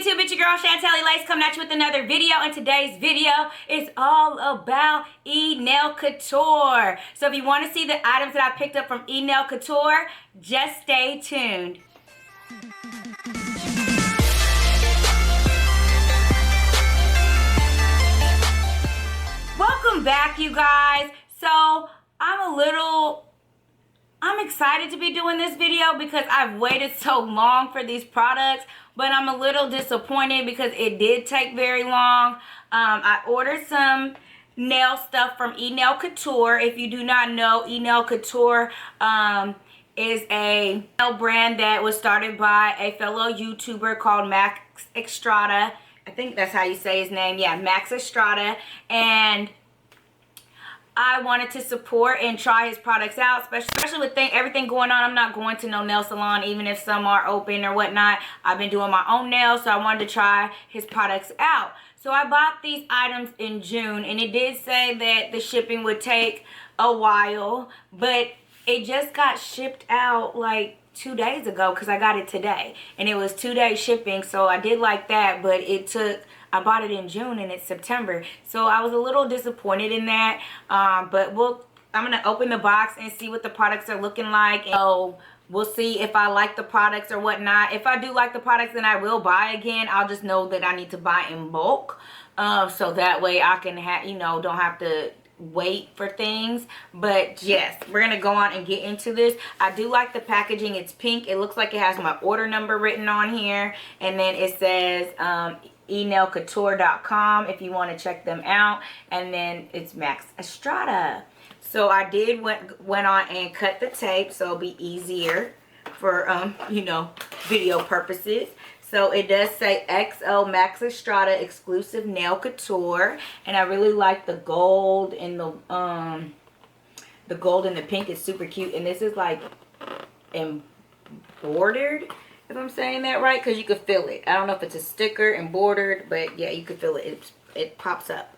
YouTube? It's your girl Shantellelace coming at you with another video, and today's video is all about Enailcouture. So if you want to see the items that I picked up from Enailcouture, just stay tuned. Welcome back, you guys. So I'm excited to be doing this video because I've waited so long for these products, but I'm a little disappointed because it did take very long. I ordered some nail stuff from Enailcouture. If you do not know, Enailcouture is a nail brand that was started by a fellow YouTuber called Estrada. I think that's how you say his name. Yeah, Estrada. And I wanted to support and try his products out, especially with everything going on. I'm not going to no nail salon, even if some are open or whatnot. I've been doing my own nails, so I wanted to try his products out. So I bought these items in June, and it did say that the shipping would take a while, but it just got shipped out like 2 days ago because I got it today, and it was 2-day shipping, so I did like that. But I bought it in June and it's September, so I was a little disappointed in that. But I'm gonna open the box and see what the products are looking like, and so we'll see if I like the products or whatnot. If I do like the products, then I will buy again. I'll just know that I need to buy in bulk, so that way I can don't have to wait for things. But yes, we're gonna go on and get into this. I do like the packaging. It's pink. It looks like it has my order number written on here, and then it says Enailcouture.com if you want to check them out, and then it's Estrada. So I did went on and cut the tape so it'll be easier for video purposes. So it does say XO Estrada exclusive nail couture, and I really like the gold and the gold and the pink is super cute. And this is like embroidered, if I'm saying that right, because you could feel it. I don't know if it's a sticker embroidered, but yeah, you could feel it. It pops up.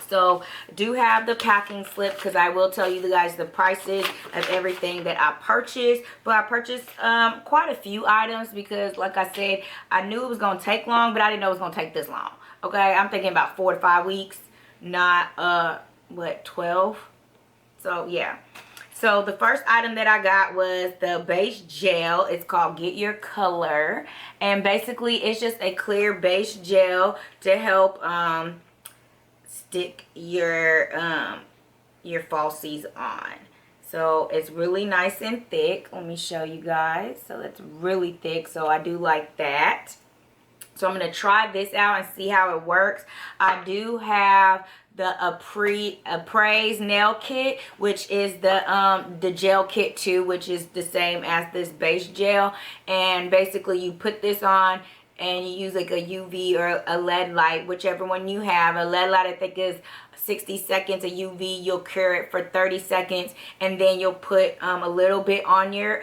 So do have the packing slip, because I will tell you guys the prices of everything that I purchased. But I purchased quite a few items because, like I said, I knew it was going to take long, but I didn't know it was going to take this long. Okay, I'm thinking about 4 to 5 weeks, not 12. So yeah. So the first item that I got was the base gel. It's called Get Your Color, and basically it's just a clear base gel to help stick your falsies on. So it's really nice and thick. Let me show you guys. So it's really thick, so I do like that. So I'm going to try this out and see how it works. I do have the Appraise nail kit, which is the gel kit too, which is the same as this base gel. And basically you put this on and you use like a UV or a LED light, whichever one you have. A LED light I think is 60 seconds. A UV, you'll cure it for 30 seconds, and then you'll put a little bit on your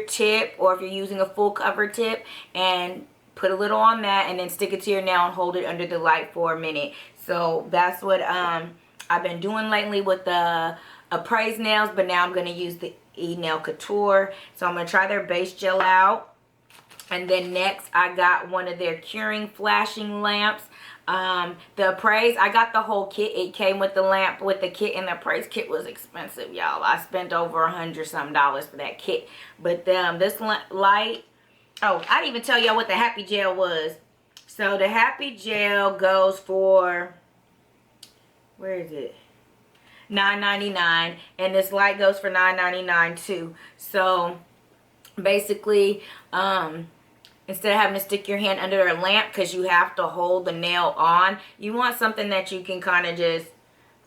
tip, or if you're using a full cover tip, and put a little on that, and then stick it to your nail and hold it under the light for a minute. So that's what I've been doing lately with the Appraise nails, but now I'm going to use the Enailcouture. So I'm going to try their base gel out. And then next I got one of their curing flashing lamps. The Appraise, I got the whole kit. It came with the lamp with the kit, and the Appraise kit was expensive, y'all. I spent over $100-some for that kit. But this light, oh, I didn't even tell y'all what the Happy Gel was. So the Happy Gel goes for, where is it? $9.99, and this light goes for $9.99 too. So basically, instead of having to stick your hand under a lamp because you have to hold the nail on, you want something that you can kind of just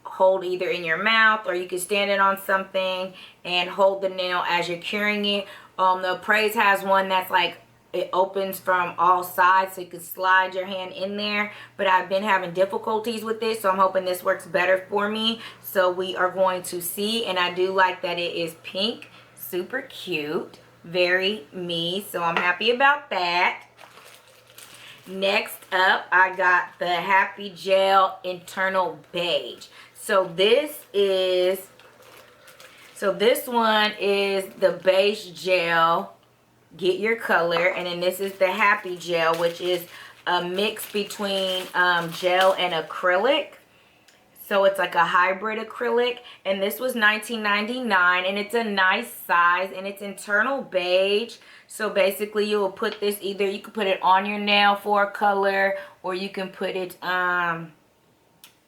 hold either in your mouth, or you can stand it on something and hold the nail as you're curing it. The Appraise has one that's like, it opens from all sides, so you can slide your hand in there, but I've been having difficulties with this, so I'm hoping this works better for me. So we are going to see. And I do like that it is pink, super cute, very me, so I'm happy about that. Next up, I got the Happy Gel Internal Beige. So this one is the base gel get your color. And then this is the Happy Gel, which is a mix between gel and acrylic. So it's like a hybrid acrylic, and this was $19.99, and it's a nice size, and it's internal beige. So basically you will put this, either you can put it on your nail for a color, or you can put it on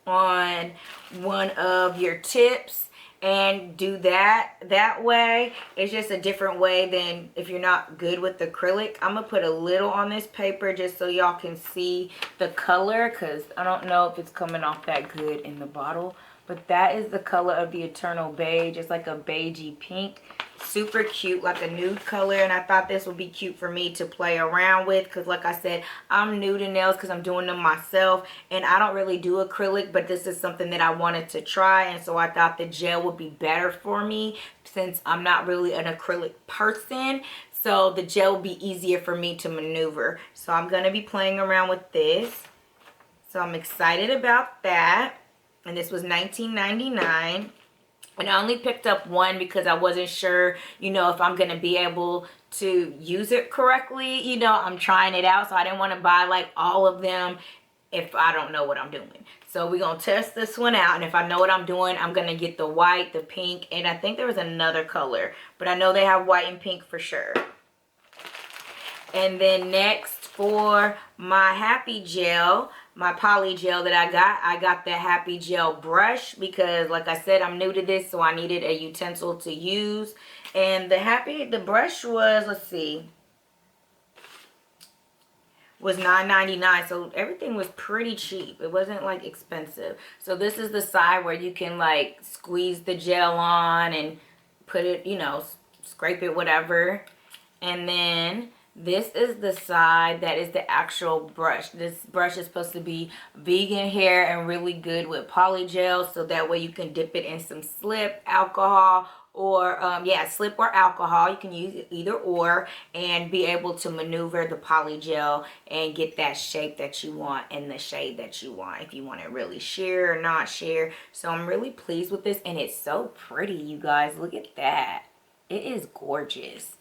one of your tips and do that way. It's just a different way than if you're not good with acrylic. I'm gonna put a little on this paper just so y'all can see the color, because I don't know if it's coming off that good in the bottle, but that is the color of the Eternal Beige. It's like a beigey pink, super cute, like a nude color. And I thought this would be cute for me to play around with, because like I said, I'm new to nails because I'm doing them myself, and I don't really do acrylic, but this is something that I wanted to try, and so I thought the gel would be better for me since I'm not really an acrylic person. So the gel will be easier for me to maneuver. So I'm going to be playing around with this. So I'm excited about that. And this was $19.99. And I only picked up one because I wasn't sure, you know, if I'm going to be able to use it correctly. You know, I'm trying it out, so I didn't want to buy like all of them if I don't know what I'm doing. So we're going to test this one out, and if I know what I'm doing, I'm going to get the white, the pink, and I think there was another color, but I know they have white and pink for sure. And then next for my Happy Gel, my poly gel that I got the Happy Gel brush because, like I said, I'm new to this, so I needed a utensil to use. And the brush was, let's see, was $9.99, so everything was pretty cheap. It wasn't like expensive. So this is the side where you can like squeeze the gel on and put it, you know, scrape it, whatever. And then this is the side that is the actual brush. This brush is supposed to be vegan hair and really good with poly gel, so that way you can dip it in some slip, alcohol, or slip or alcohol. You can use either or and be able to maneuver the poly gel and get that shape that you want and the shade that you want, if you want it really sheer or not sheer. So I'm really pleased with this, and it's so pretty, you guys. Look at that. It is gorgeous.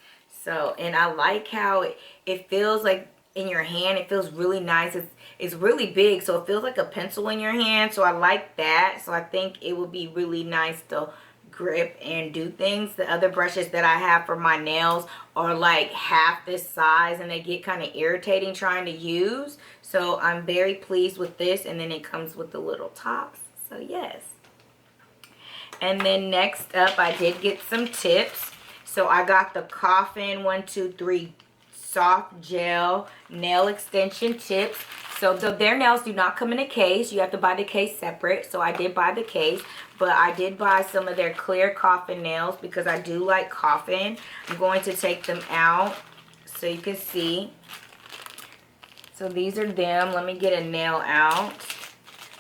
So, and I like how it feels like in your hand. It feels really nice. It's really big, so it feels like a pencil in your hand. So I like that. So I think it would be really nice to grip and do things. The other brushes that I have for my nails are like half this size, and they get kind of irritating trying to use. So I'm very pleased with this, and then it comes with the little tops. So yes. And then next up, I did get some tips. So I got the Coffin 123 Soft Gel Nail Extension Tips. So their nails do not come in a case. You have to buy the case separate. So I did buy the case. But I did buy some of their clear Coffin nails because I do like Coffin. I'm going to take them out so you can see. So these are them. Let me get a nail out.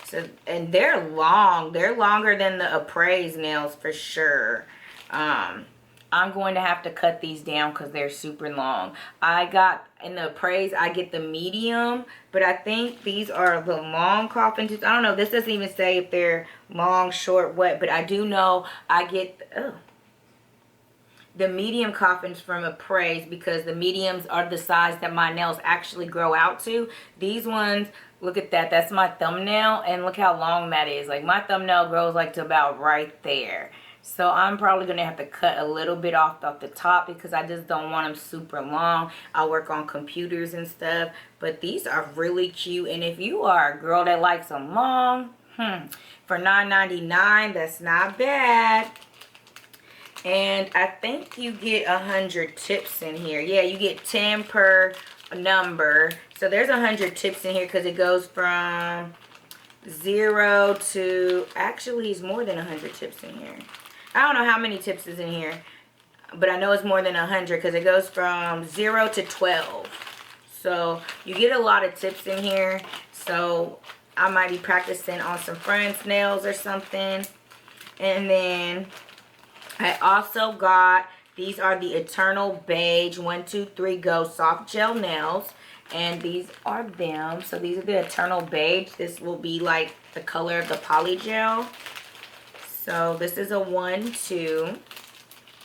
So, and they're long. They're longer than the Appraise nails for sure. I'm going to have to cut these down because they're super long. I got, in the Appraise, I get the medium, but I think these are the long Coffin tips. I don't know. This doesn't even say if they're long, short, what, but I do know I get the medium Coffins from Appraise because the mediums are the size that my nails actually grow out to. These ones, look at that. That's my thumbnail, and look how long that is. Like, my thumbnail grows like to about right there. So I'm probably going to have to cut a little bit off the top because I just don't want them super long. I work on computers and stuff. But these are really cute. And if you are a girl that likes them long, for $9.99, that's not bad. And I think you get 100 tips in here. Yeah, you get 10 per number. So there's 100 tips in here because it goes from 0 to, actually it's more than 100 tips in here. I don't know how many tips is in here, but I know it's more than 100 because it goes from 0 to 12. So you get a lot of tips in here. So I might be practicing on some friends' nails or something. And then I also got, these are the Eternal Beige 123 Go Soft Gel Nails. And these are them. So these are the Eternal Beige. This will be like the color of the poly gel. So this is a 1-2.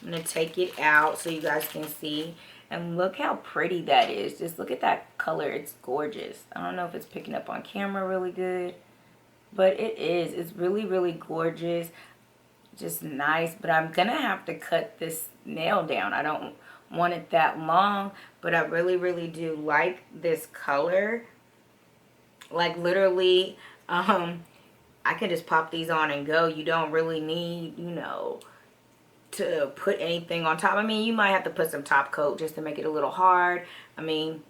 I'm going to take it out so you guys can see. And look how pretty that is. Just look at that color. It's gorgeous. I don't know if it's picking up on camera really good, but it is. It's really, really gorgeous. Just nice. But I'm going to have to cut this nail down. I don't want it that long, but I really, really do like this color. Like literally, I can just pop these on and go. You don't really need, you know, to put anything on top. I mean, you might have to put some top coat just to make it a little hard. I mean,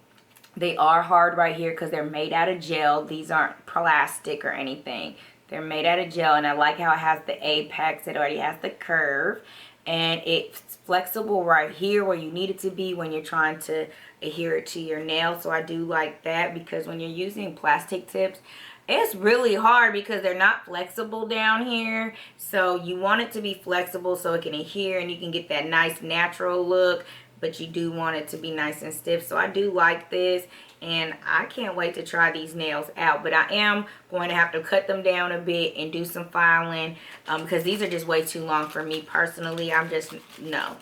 they are hard right here because they're made out of gel. These aren't plastic or anything. They're made out of gel, and I like how it has the apex. It already has the curve, and it's flexible right here where you need it to be when you're trying to adhere it to your nail. So I do like that, because when you're using plastic tips, it's really hard because they're not flexible down here. So you want it to be flexible so it can adhere and you can get that nice natural look, but you do want it to be nice and stiff. So I do like this, and I can't wait to try these nails out. But I am going to have to cut them down a bit and do some filing, because these are just way too long for me personally. I'm just, no.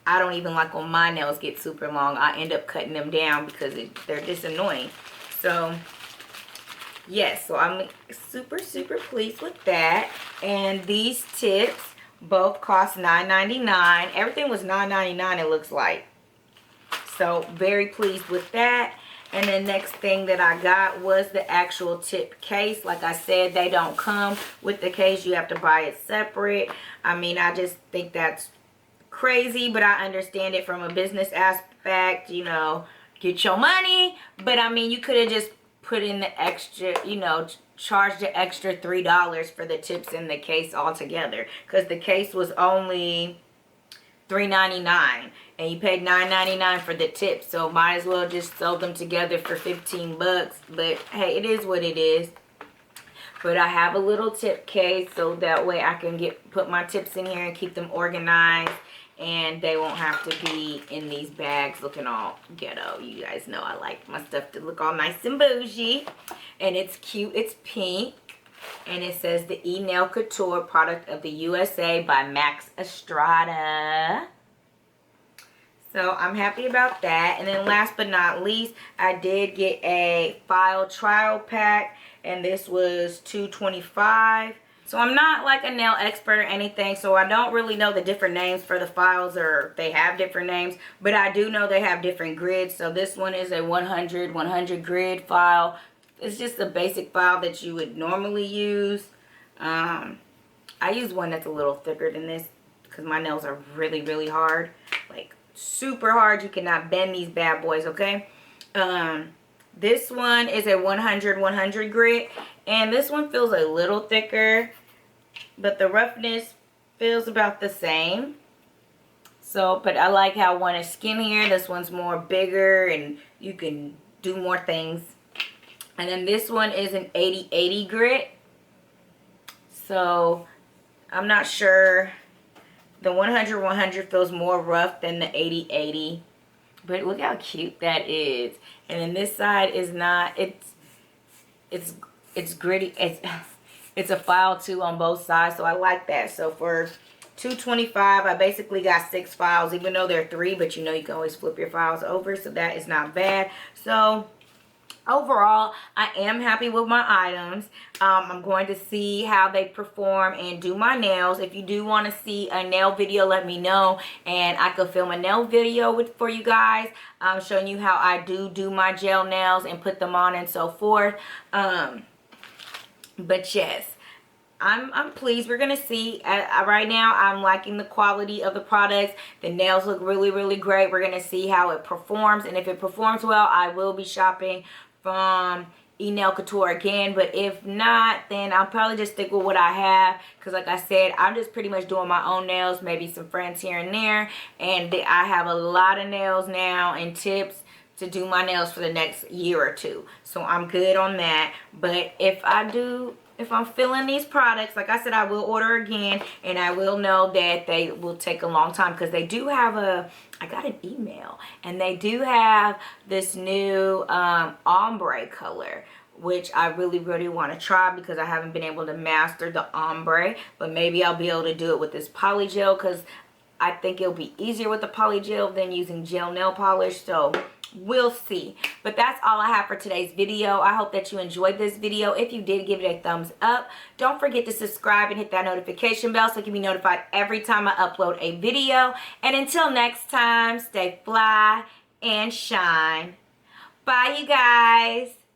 I don't even like when my nails get super long. I end up cutting them down because they're just annoying. So yes, so I'm super, super pleased with that. And these tips both cost $9.99. Everything was $9.99, it looks like. So very pleased with that. And the next thing that I got was the actual tip case. Like I said, they don't come with the case. You have to buy it separate. I mean, I just think that's crazy, but I understand it from a business aspect. You know, get your money. But I mean, you could have just put in the extra, you know, charge the extra $3 for the tips in the case altogether, because the case was only $3.99 and you paid $9.99 for the tips. So might as well just sell them together for 15 bucks. But hey, it is what it is. But I have a little tip case, so that way I can put my tips in here and keep them organized, and they won't have to be in these bags looking all ghetto. You guys know I like my stuff to look all nice and bougie. And it's cute. It's pink. And it says the Enailcouture product of the USA by Max Estrada. So I'm happy about that. And then last but not least, I did get a file trial pack. And this was $2.25. So I'm not like a nail expert or anything, so I don't really know the different names for the files, or they have different names, but I do know they have different grids. So this one is a 100 grid file. It's just a basic file that you would normally use. I use one that's a little thicker than this because my nails are really, really hard, like super hard. You cannot bend these bad boys, okay? This one is a 100 grit, and this one feels a little thicker, but the roughness feels about the same. So, but I like how one is skinnier, this one's more bigger, and you can do more things. And then this one is an 80 grit. So, I'm not sure. The 100 feels more rough than the 80. But look how cute that is. And then this side is not, it's gritty. It's a file too on both sides, so I like that. So for $2.25, I basically got 6 files, even though they're 3, but you know you can always flip your files over, so that is not bad. So overall, I am happy with my items. I'm going to see how they perform and do my nails. If you do want to see a nail video, let me know, and I could film a nail video for you guys, showing you how I do my gel nails and put them on and so forth. But yes, I'm pleased. We're gonna see. Right now, I'm liking the quality of the products. The nails look really, really great. We're gonna see how it performs, and if it performs well, I will be shopping from Enailcouture again. But if not, then I'll probably just stick with what I have, because like I said, I'm just pretty much doing my own nails, maybe some friends here and there, and I have a lot of nails now and tips to do my nails for the next year or 2, so I'm good on that. But if I'm feeling these products, like I said, I will order again, and I will know that they will take a long time, because they do have I got an email, and they do have this new ombre color, which I really, really want to try, because I haven't been able to master the ombre. But maybe I'll be able to do it with this polygel, because I think it'll be easier with the poly gel than using gel nail polish. So we'll see. But that's all I have for today's video. I hope that you enjoyed this video. If you did, give it a thumbs up. Don't forget to subscribe and hit that notification bell so you can be notified every time I upload a video. And until next time, stay fly and shine. Bye, you guys.